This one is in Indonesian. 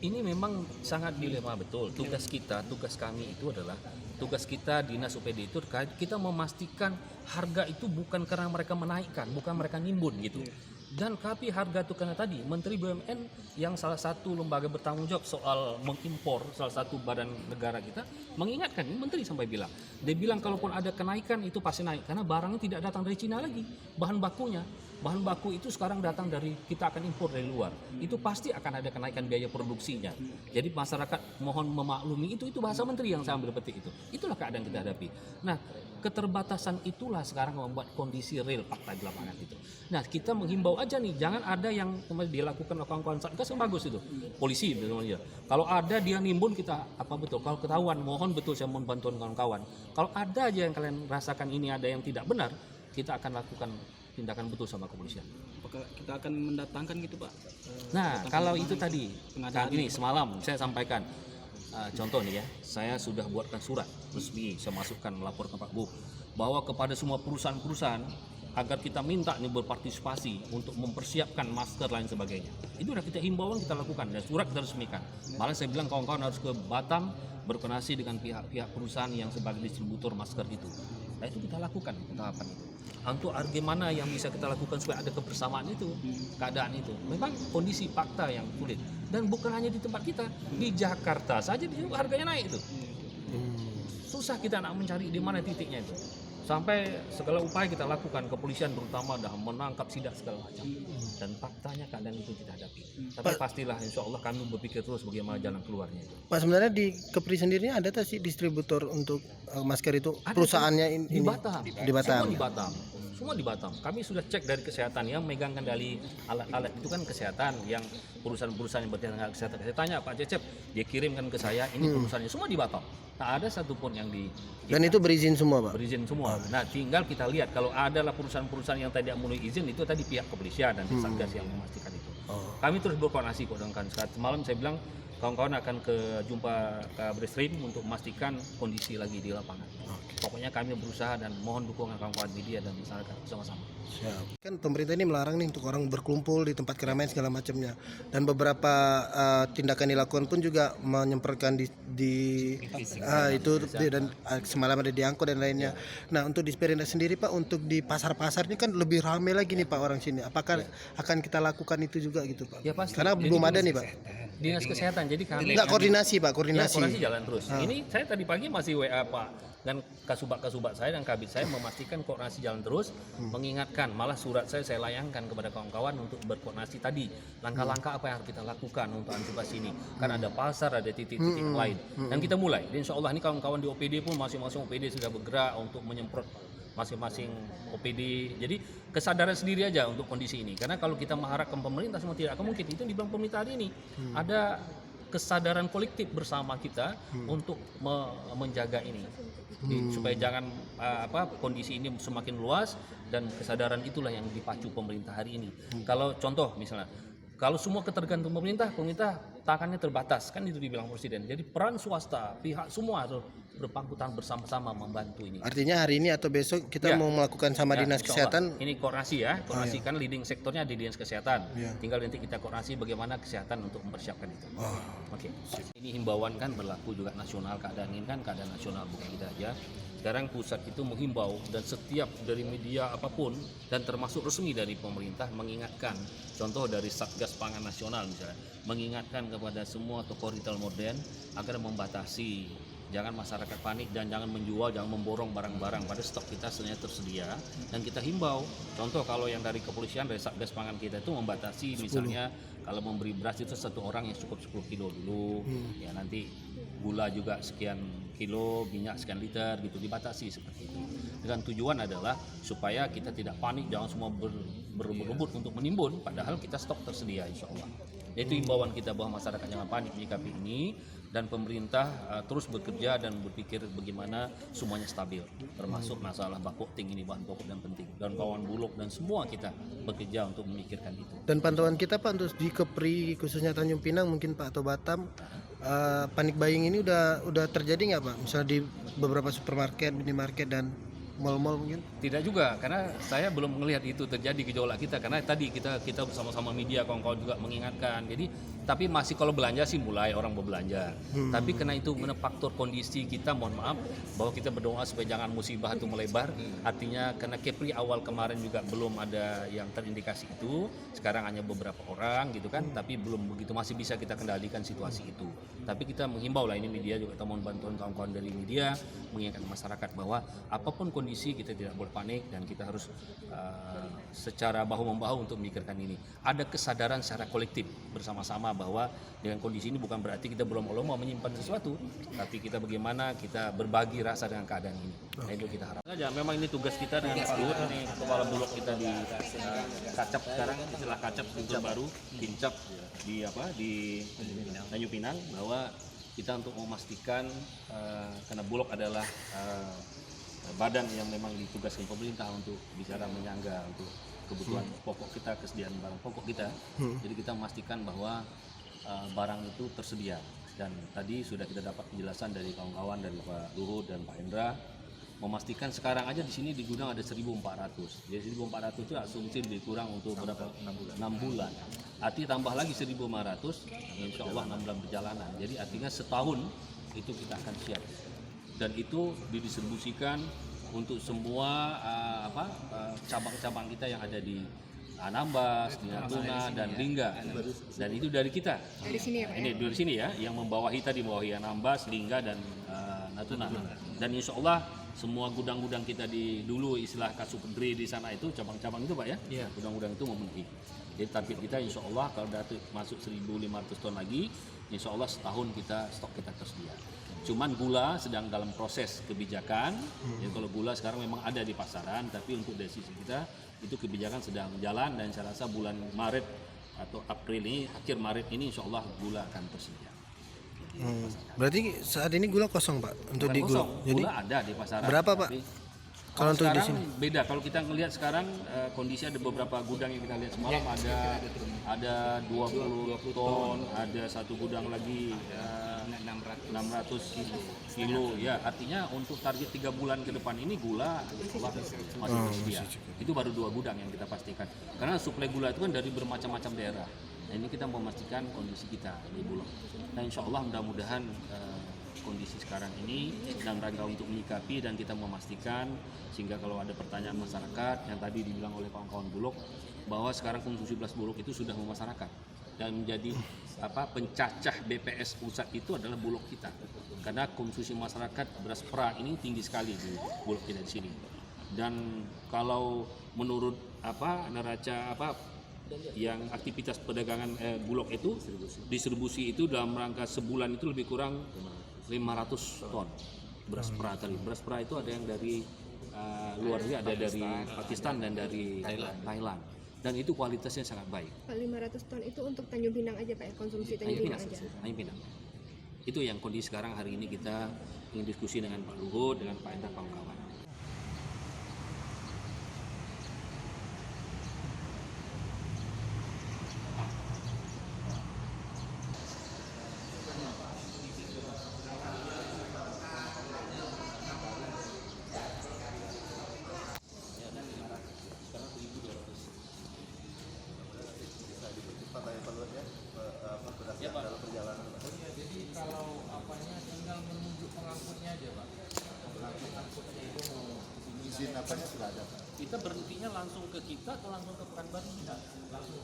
Ini memang sangat dilema betul. Tugas kami itu adalah tugas kita Dinas UPD itu kita memastikan harga itu bukan karena mereka menaikkan, bukan mereka nimbun gitu. Dan tapi harga itu karena tadi Menteri BUMN yang salah satu lembaga bertanggung jawab soal mengimpor salah satu badan negara kita mengingatkan, ini Menteri sampai bilang, dia bilang kalaupun ada kenaikan itu pasti naik karena barangnya tidak datang dari Cina lagi, bahan baku itu sekarang datang dari, kita akan impor dari luar, itu pasti akan ada kenaikan biaya produksinya. Jadi masyarakat mohon memaklumi itu bahasa Menteri yang saya ambil petik itulah keadaan kita hadapi. Nah, keterbatasan itulah sekarang membuat kondisi real fakta di lapangan itu. Nah, kita menghimbau aja nih, jangan ada yang dilakukan oleh kawan-kawan Satgas yang bagus itu, polisi namanya. Kalau ada dia nimbun kita apa betul, kalau ketahuan mohon betul saya mohon bantuan kawan-kawan. Kalau ada aja yang kalian rasakan ini ada yang tidak benar, kita akan lakukan tindakan betul sama kepolisian. Apakah kita akan mendatangkan gitu Pak? Nah, kalau itu tadi, saat ini semalam saya sampaikan, contoh nih ya, saya sudah buatkan surat resmi, saya masukkan melapor ke Pak Bu, bahwa kepada semua perusahaan-perusahaan agar kita minta nih berpartisipasi untuk mempersiapkan masker lain sebagainya. Itu udah kita himbauan kita lakukan dan surat kita resmikan. Malah saya bilang kawan-kawan harus ke Batam berkoordinasi dengan pihak-pihak perusahaan yang sebagai distributor masker itu. Nah itu kita lakukan tahapan itu. Untuk bagaimana yang bisa kita lakukan supaya ada kebersamaan itu, keadaan itu. Memang kondisi fakta yang sulit. Dan bukan hanya di tempat kita, di Jakarta saja harganya naik itu. Susah kita nak mencari di mana titiknya itu. Sampai segala upaya kita lakukan, kepolisian terutama dah menangkap sidak segala macam. Dan faktanya keadaan itu kita hadapi. Tapi pastilah insya Allah kami berpikir terus bagaimana jalan keluarnya itu. Pak, sebenarnya di Kepri sendiri ada tak sih distributor untuk masker itu? Ada, perusahaannya di Batam. Di Batam. Semua di Batam. Kami sudah cek dari kesehatan yang megang kendali alat-alat itu kan kesehatan, yang perusahaan-perusahaan yang berkaitan dengan kesehatan. Saya tanya Pak Cecep, dia kirimkan ke saya ini perusahaannya semua di Batam. Tak ada satupun yang di kita. Dan itu berizin semua Pak? Berizin semua. Nah, tinggal kita lihat kalau adalah perusahaan-perusahaan yang tidak memenuhi izin itu tadi pihak kepolisian dan Satgas yang memastikan itu. Kami terus berkoordinasi kok dengan kawan. Semalam saya bilang kawan-kawan akan jumpa ke Barreskrim untuk memastikan kondisi lagi di lapangan. Pokoknya kami berusaha dan mohon dukungan kawan-kawan media dan masyarakat sama-sama. Siap. Kan pemerintah ini melarang nih untuk orang berkumpul di tempat keramaian segala macamnya. Dan beberapa tindakan dilakukan pun juga menyemprotkan dan semalam ada diangkut dan lainnya. Nah, untuk di Samarinda sendiri Pak, untuk di pasar-pasar ini kan lebih ramai lagi nih Pak orang sini. Apakah akan kita lakukan itu juga gitu Pak? Ya pasti. Karena belum ada nih Pak. Dinas Kesehatan. Jadi kami koordinasi Pak, koordinasi. Ya, koordinasi jalan terus. Ini saya tadi pagi masih WA Pak dan kasubag saya dan kabit saya memastikan koordinasi jalan terus, mengingatkan, malah surat saya layangkan kepada kawan-kawan untuk berkoordinasi tadi langkah-langkah apa yang harus kita lakukan untuk antisipasi ini. Kan ada pasar, ada titik-titik lain. Dan kita mulai. Dan insya Allah ini kawan-kawan di OPD pun masing-masing OPD sudah bergerak untuk menyemprot masing-masing OPD. Jadi kesadaran sendiri aja untuk kondisi ini. Karena kalau kita mengharapkan pemerintah semua tidak akan mungkin. Itu di bidang pemerintah hari ini ada kesadaran kolektif bersama kita untuk menjaga ini. Supaya jangan kondisi ini semakin luas, dan kesadaran itulah yang dipacu pemerintah hari ini. Kalau contoh misalnya, kalau semua ketergantungan pemerintah tangannya terbatas, kan itu dibilang Presiden. Jadi peran swasta, pihak semua harus berpangku tangan bersama-sama membantu ini. Artinya hari ini atau besok kita mau melakukan sama Dinas Kesehatan. Ini koordinasi ya, koordinasi kan leading sektornya di Dinas Kesehatan. Tinggal nanti kita koordinasi bagaimana kesehatan untuk mempersiapkan itu. Oke. Ini himbauan kan berlaku juga nasional, keadaan ini kan keadaan nasional bukan kita aja. Sekarang pusat itu menghimbau dan setiap dari media apapun dan termasuk resmi dari pemerintah mengingatkan, contoh dari Satgas Pangan Nasional misalnya, mengingatkan kepada semua toko retail modern agar membatasi, jangan masyarakat panik dan jangan menjual, jangan memborong barang-barang pada stok kita sebenarnya tersedia. Dan kita himbau, contoh kalau yang dari kepolisian, dari Satgas Pangan kita itu membatasi misalnya kalau memberi beras itu satu orang yang cukup 10 kilo dulu, ya nanti gula juga sekian kilo, minyak sekian liter gitu, dibatasi seperti itu. Dengan tujuan adalah supaya kita tidak panik, jangan semua berebut-rebut untuk menimbun, padahal kita stok tersedia insya Allah. Itu himbauan kita bahwa masyarakat jangan panik menyikapi ini, dan pemerintah terus bekerja dan berpikir bagaimana semuanya stabil, termasuk masalah baku ting ini bahan pokok dan penting, dan kawan Bulog dan semua kita bekerja untuk memikirkan itu. Dan pantauan kita Pak untuk di Kepri khususnya Tanjung Pinang mungkin Pak atau Batam, panic buying ini udah terjadi nggak Pak? Misalnya di beberapa supermarket, minimarket dan mal-mal mungkin? Tidak juga, karena saya belum melihat itu terjadi gejolak kita, karena tadi kita bersama-sama media kawan-kawan juga mengingatkan. Jadi tapi masih kalau belanja sih mulai orang berbelanja. Tapi karena itu faktor kondisi kita, mohon maaf bahwa kita berdoa supaya jangan musibah itu melebar. Artinya karena Kepri awal kemarin juga belum ada yang terindikasi itu, sekarang hanya beberapa orang gitu kan, tapi belum begitu masih bisa kita kendalikan situasi itu. Tapi kita menghimbau lah, ini media juga kita mohon bantuan kawan-kawan dari media mengingatkan masyarakat bahwa apapun kondisi kita tidak boleh panik dan kita harus secara bahu-membahu untuk memikirkan ini. Ada kesadaran secara kolektif bersama-sama bahwa dengan kondisi ini bukan berarti kita belum mau menyimpan sesuatu, tapi kita bagaimana kita berbagi rasa dengan keadaan ini. Nah, itu kita harapkan. Ya, memang ini tugas kita dengan Pak Luhut, ini kepala bulog kita di Kacap sekarang, istilah Kacap itu baru Kincap di Tanjung Pinang, bahwa kita untuk memastikan karena bulog adalah badan yang memang ditugaskan pemerintah untuk bicara menyangga untuk kebutuhan pokok kita, kesediaan barang pokok kita. Jadi kita memastikan bahwa barang itu tersedia, dan tadi sudah kita dapat penjelasan dari kawan-kawan dari Pak Luhut dan Pak Endra memastikan sekarang aja di sini di gudang ada 1.400. Jadi 1.400 itu asumsi lebih kurang untuk berapa? 6 bulan. Artinya tambah lagi 1.500, insya Allah 6 bulan perjalanan. Jadi artinya setahun itu kita akan siap. Dan itu didistribusikan untuk semua cabang-cabang kita yang ada di Anambas, di Natuna, dan Lingga. Dan itu dari kita. Dari sini ya Pak? Ini dari sini ya, yang membawahi tadi, membawahi Anambas, Lingga, dan Natuna. Dan insya Allah semua gudang-gudang kita di dulu istilah Kasupendri di sana itu cabang-cabang itu Pak ya, gudang-gudang itu memenuhi. Jadi target kita insya Allah kalau udah masuk 1.500 ton lagi, insya Allah setahun stok kita tersedia. Cuman gula sedang dalam proses kebijakan. Ya, kalau gula sekarang memang ada di pasaran, tapi untuk dari sisi kita itu kebijakan sedang jalan, dan saya rasa bulan Maret atau April ini, akhir Maret ini insya Allah gula akan tersedia. Berarti saat ini gula kosong Pak untuk Bukan di gula. kosong, Jadi gula ada di pasaran. berapa, Pak? Tapi kalau untuk di sekarang sini? beda. Kalau kita ngelihat sekarang kondisi ada beberapa gudang yang kita lihat semalam, ada 20 ton, ada satu gudang lagi 600 kilo. Ya, artinya untuk target 3 bulan ke depan ini gula masih tersedia. Itu baru 2 gudang yang kita pastikan. Karena suplai gula itu kan dari bermacam-macam daerah. Nah, ini kita memastikan kondisi kita di Bulog. Nah, insya Allah mudah-mudahan kondisi sekarang ini dalam rangka untuk menyikapi, dan kita memastikan sehingga kalau ada pertanyaan masyarakat yang tadi dibilang oleh kawan-kawan Bulog bahwa sekarang konsumsi beras Bulog itu sudah memasyarakat dan menjadi pencacah BPS pusat itu adalah Bulog kita, karena konsumsi masyarakat beras pra ini tinggi sekali di Bulog kita di sini. Dan kalau menurut neraca yang aktivitas perdagangan Bulog itu distribusi itu dalam rangka sebulan itu lebih kurang 500 ton beras pra tadi. Beras pra itu ada yang dari luar negeri, ada dari Pakistan dan dari Thailand. Dan itu kualitasnya sangat baik. Pak, 500 ton itu untuk Tanjung Pinang aja Pak ya? Konsumsi Tanjung Pinang aja? Tanjung Pinang. Itu yang kondisi sekarang hari ini kita ingin diskusi dengan Pak Luhut, dengan Pak Endra, kawan-kawan. Jadi kalau tinggal menunjuk pengangkutnya aja Pak. Pengangkutnya itu mau izin sudah ada Pak. Kita berhentinya langsung ke kita atau langsung ke Pekanbaru? Langsung